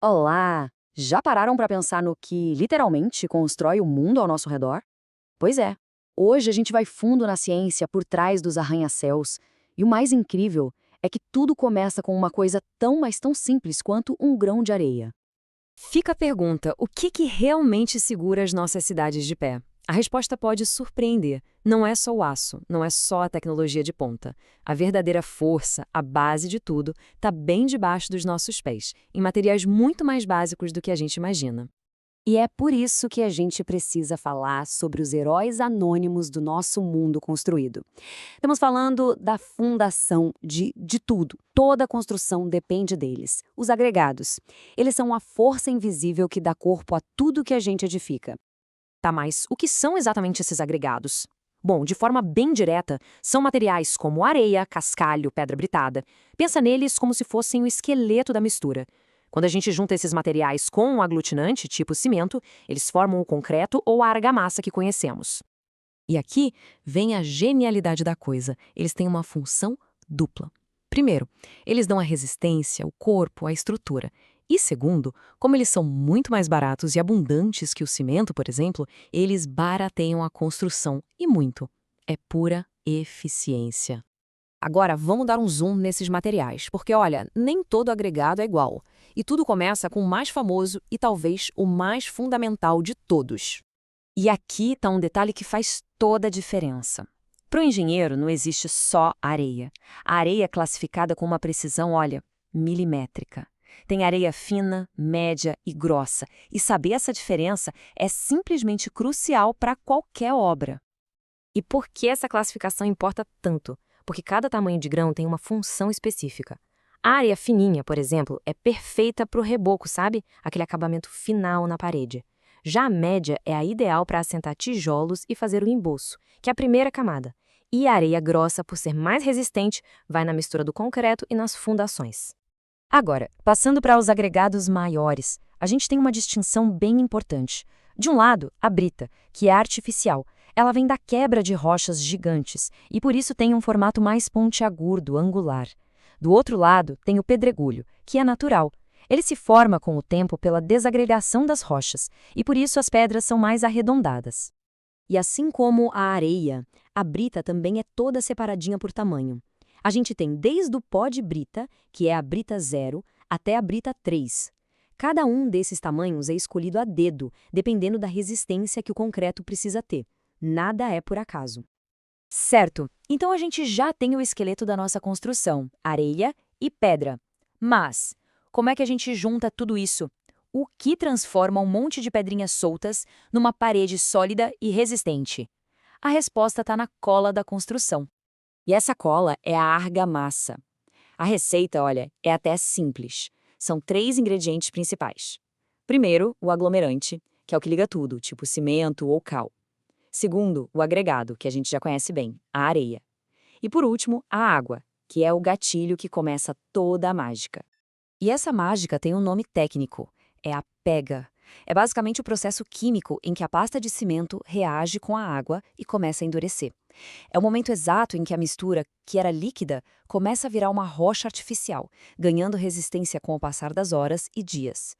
Olá! Já pararam para pensar no que literalmente constrói o mundo ao nosso redor? Pois é. Hoje a gente vai fundo na ciência por trás dos arranha-céus. E o mais incrível é que tudo começa com uma coisa tão, mas tão simples quanto um grão de areia. Fica a pergunta: o que realmente segura as nossas cidades de pé? A resposta pode surpreender. Não é só o aço, não é só a tecnologia de ponta. A verdadeira força, a base de tudo, está bem debaixo dos nossos pés, em materiais muito mais básicos do que a gente imagina. E é por isso que a gente precisa falar sobre os heróis anônimos do nosso mundo construído. Estamos falando da fundação de tudo. Toda a construção depende deles. Os agregados. Eles são a força invisível que dá corpo a tudo que a gente edifica. Tá, mas o que são exatamente esses agregados? Bom, de forma bem direta, são materiais como areia, cascalho, pedra britada. Pensa neles como se fossem o esqueleto da mistura. Quando a gente junta esses materiais com um aglutinante, tipo cimento, eles formam o concreto ou a argamassa que conhecemos. E aqui vem a genialidade da coisa. Eles têm uma função dupla. Primeiro, eles dão a resistência, o corpo, a estrutura. E segundo, como eles são muito mais baratos e abundantes que o cimento, por exemplo, eles barateiam a construção e muito. É pura eficiência. Agora, vamos dar um zoom nesses materiais, porque olha, nem todo agregado é igual. E tudo começa com o mais famoso e talvez o mais fundamental de todos. E aqui está um detalhe que faz toda a diferença. Para o engenheiro, não existe só areia. A areia é classificada com uma precisão, olha, milimétrica. Tem areia fina, média e grossa. E saber essa diferença é simplesmente crucial para qualquer obra. E por que essa classificação importa tanto? Porque cada tamanho de grão tem uma função específica. A areia fininha, por exemplo, é perfeita para o reboco, sabe? Aquele acabamento final na parede. Já a média é a ideal para assentar tijolos e fazer o emboço, que é a primeira camada. E a areia grossa, por ser mais resistente, vai na mistura do concreto e nas fundações. Agora, passando para os agregados maiores, a gente tem uma distinção bem importante. De um lado, a brita, que é artificial. Ela vem da quebra de rochas gigantes e por isso tem um formato mais pontiagudo, angular. Do outro lado, tem o pedregulho, que é natural. Ele se forma com o tempo pela desagregação das rochas e por isso as pedras são mais arredondadas. E assim como a areia, a brita também é toda separadinha por tamanho. A gente tem desde o pó de brita, que é a brita 0, até a brita 3. Cada um desses tamanhos é escolhido a dedo, dependendo da resistência que o concreto precisa ter. Nada é por acaso. Certo, então a gente já tem o esqueleto da nossa construção, areia e pedra. Mas, como é que a gente junta tudo isso? O que transforma um monte de pedrinhas soltas numa parede sólida e resistente? A resposta está na cola da construção. E essa cola é a argamassa. A receita, olha, é até simples. São 3 ingredientes principais. Primeiro, o aglomerante, que é o que liga tudo, tipo cimento ou cal. Segundo, o agregado, que a gente já conhece bem, a areia. E por último, a água, que é o gatilho que começa toda a mágica. E essa mágica tem um nome técnico, é a pega. É basicamente o processo químico em que a pasta de cimento reage com a água e começa a endurecer. É o momento exato em que a mistura, que era líquida, começa a virar uma rocha artificial, ganhando resistência com o passar das horas e dias.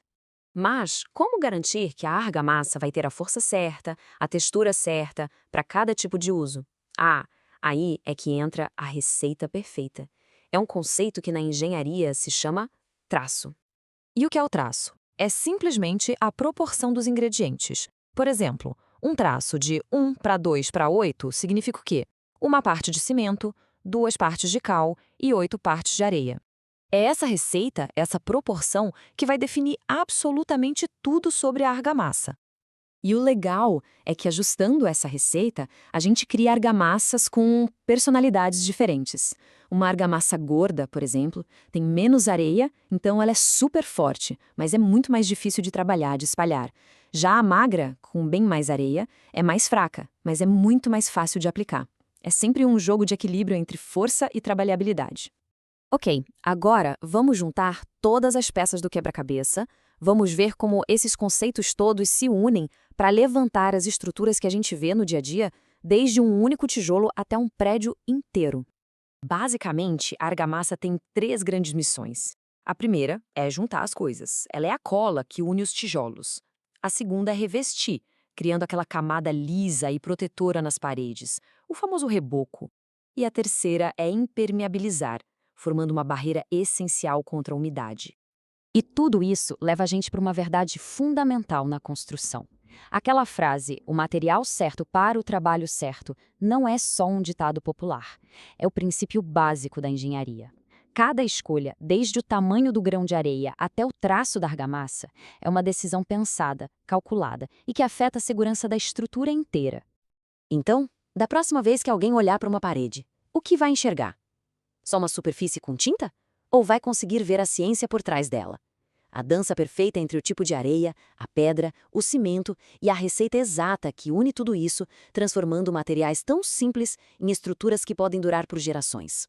Mas como garantir que a argamassa vai ter a força certa, a textura certa, para cada tipo de uso? Ah, aí é que entra a receita perfeita. É um conceito que na engenharia se chama traço. E o que é o traço? É simplesmente a proporção dos ingredientes. Por exemplo, um traço de 1:2:8 significa o quê? Uma parte de cimento, 2 partes de cal e 8 partes de areia. É essa receita, essa proporção, que vai definir absolutamente tudo sobre a argamassa. E o legal é que, ajustando essa receita, a gente cria argamassas com personalidades diferentes. Uma argamassa gorda, por exemplo, tem menos areia, então ela é super forte, mas é muito mais difícil de trabalhar, de espalhar. Já a magra, com bem mais areia, é mais fraca, mas é muito mais fácil de aplicar. É sempre um jogo de equilíbrio entre força e trabalhabilidade. Ok, agora vamos juntar todas as peças do quebra-cabeça, vamos ver como esses conceitos todos se unem para levantar as estruturas que a gente vê no dia a dia, desde um único tijolo até um prédio inteiro. Basicamente, a argamassa tem 3 grandes missões. A primeira é juntar as coisas. Ela é a cola que une os tijolos. A segunda é revestir, criando aquela camada lisa e protetora nas paredes, o famoso reboco. E a terceira é impermeabilizar, formando uma barreira essencial contra a umidade. E tudo isso leva a gente para uma verdade fundamental na construção. Aquela frase, o material certo para o trabalho certo, não é só um ditado popular. É o princípio básico da engenharia. Cada escolha, desde o tamanho do grão de areia até o traço da argamassa, é uma decisão pensada, calculada e que afeta a segurança da estrutura inteira. Então, da próxima vez que alguém olhar para uma parede, o que vai enxergar? Só uma superfície com tinta? Ou vai conseguir ver a ciência por trás dela? A dança perfeita entre o tipo de areia, a pedra, o cimento e a receita exata que une tudo isso, transformando materiais tão simples em estruturas que podem durar por gerações.